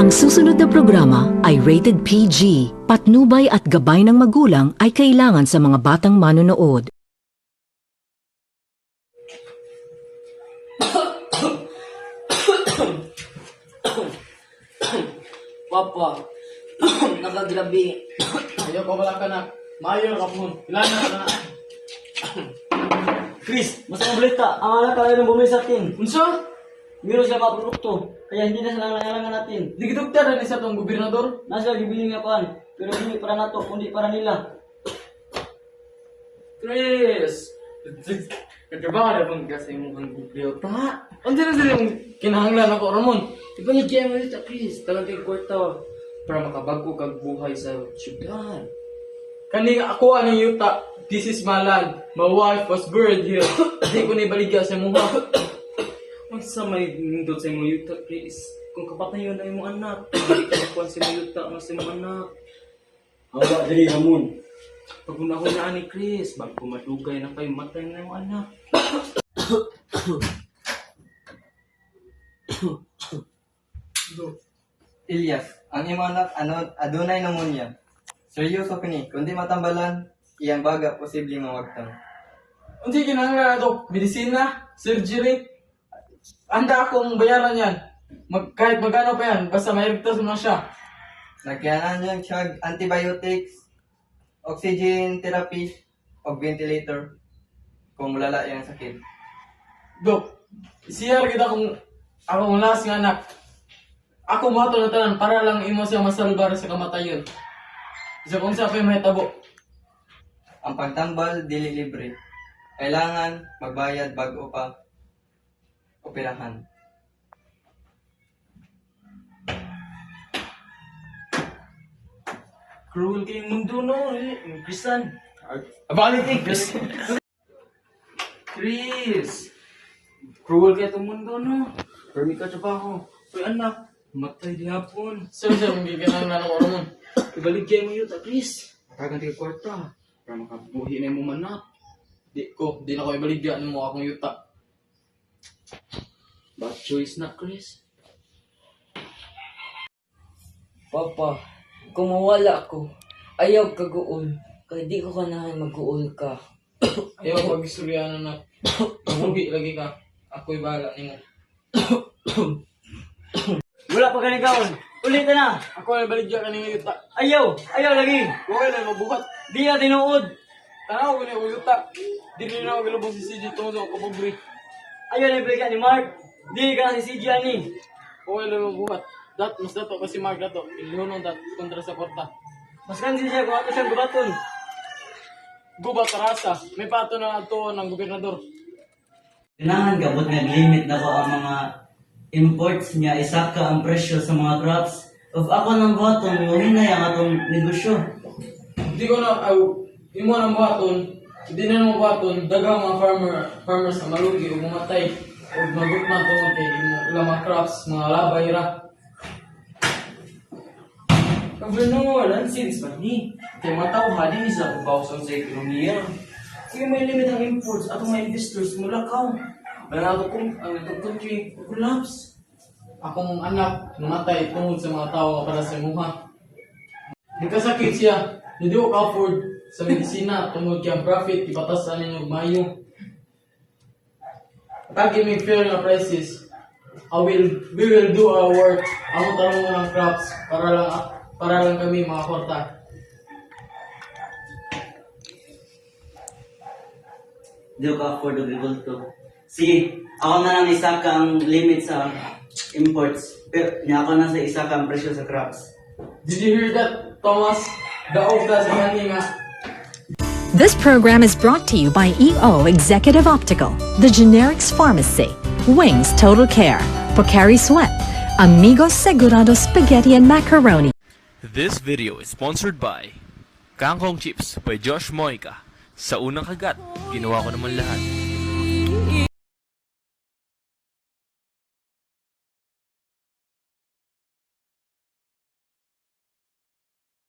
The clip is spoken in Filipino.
Ang susunod na programa ay rated PG. Patnubay at gabay ng magulang ay kailangan sa mga batang manonood. Papa, nakagrabe. Ayaw ka wala ka na. Maayo na ka po. Ilan na ka na. Chris, mas mabalita. Ang anak ka ng bumili sa atin. Unsa? Meron siya mga produkto. Kaya hindi na sila nangailangan natin. Di doktor na sa itong gobernador. Nasa gibili nga pan. Pero hindi para nato, kundi para nila. Chris! Katrabaho na bang kasi mo kang kumpleyo ta? Unsa na sila yung kinahanglan ako, Ramon? Ipangit kaya mo dito, Chris. Talang kay kwarta para makabago kag buhay sa syudad. Kani ako ang yuta. This is my land. My wife was buried here. Di ko na ibaligya sa mukha. Ang sa may nindot sa imong yuta, Chris. Kung kapatayon na imong anak, hindi ka makuha sa imong yuta ang sa imong anak. Awa, dali Ramon. Pag unahon na ni Chris, bago madugay na kayo, matay na yung anak. Ilyas, ang imong anak adunay pneumonia. Seryoso kini, kundi matambalan, iyang baga posibleng mawagtang. Unti kinahanglan na ito, medisina, surgery. Anda akong bayaran yan. Kahit magkano pa yan, basta mairigtas mo na siya. Nagkailangan niyang siyag antibiotics, oxygen therapy, o ventilator kung mulala iyang sakit. Dok, siyar kita kung akong last nga anak. Ako mo na tanan para lang imo siya masalbar sa kamatayon. Isa kung sa may tabo. Ang pagtambal dili libre. Kailangan magbayad bago pa operahan. Cruel kayong mundo, no? Chrisan. Abalik eh, Chris. Chris! Cruel kaya itong mundo, no? Pero ka trabaho. Uy, anak, matay di hapon. Sir, hindi ka nang nanong oras mo. Ibalik kayo mo yun, Chris. Matagan tayo kwarta. Para makabuhi na yung manak. Di na ko ibaligyan mo akong yuta. Bad choice na, Chris. Papa, kung mawala ko, ayaw ka guol. Kaya di ko kanahan mag-guol ka. Ayaw pag-istorya na mabuhi lagi ka. Ako'y bahala ni mo. Wala pa ganikaon. Ulitin na. Ako ay baligyan ka ng yuta. Ayaw lagi. Okay lang, mabuhat. Di na tinuod. Tanaw ko na yung yuta. Di rin ako galubong si CJ tungkol sa kapabri. Ayaw na ibigay ni Mark. Di ka na si CJ ani. Okay lang, mabuhat. Mas dato kasi Mark dato. Ilunong dat kontra sa kwarta. Mas kansi siya kung ato siyang gubaton. Gubat tarasa. May pato na ito ng gobernador. Kailangan gabot nag-limit na ko ang mga imports niya, isa ka ang presyo sa mga crops. Of ako ng buhaton, muhinay ang atong negosyo. Hindi ko na, imo ng buhaton, hindi na ng buhaton, dagang mga farmers na malugi o mamatay. O magutman tungkol kay ilang mga crops, mga labay ra. Gobernador, ang serious ba ni? Kaya matao hadin sa pagbawasan sa ekonomiya. Kaya may limit ang imports at mga investors mula ka. Banado kung ang itong country collapse. Akong anak, namatay tungkol sa mga tao para sa muha. Nagkasakit siya, hindi ko ka-afford sa medisina tungkol kaya profit, ipatasan ninyo mayo. Pag may fair na prices, we will do our work. Ako tarong mo ng crops para lang kami mga kwarta. Di ko afford agriculture. Sige, ako na lang isa ka ang limit sa imports. Pero niya ako na sa isa ka ang presyo sa crops. Did you hear that, Thomas? Daog ka sa kanya nga. This program is brought to you by EO Executive Optical, The Generics Pharmacy, Wings Total Care, Pocari Sweat, Amigos Segurado Spaghetti and Macaroni. This video is sponsored by Kangkong Chips by Josh Moica. Sa unang kagat, ginawa ko naman lahat.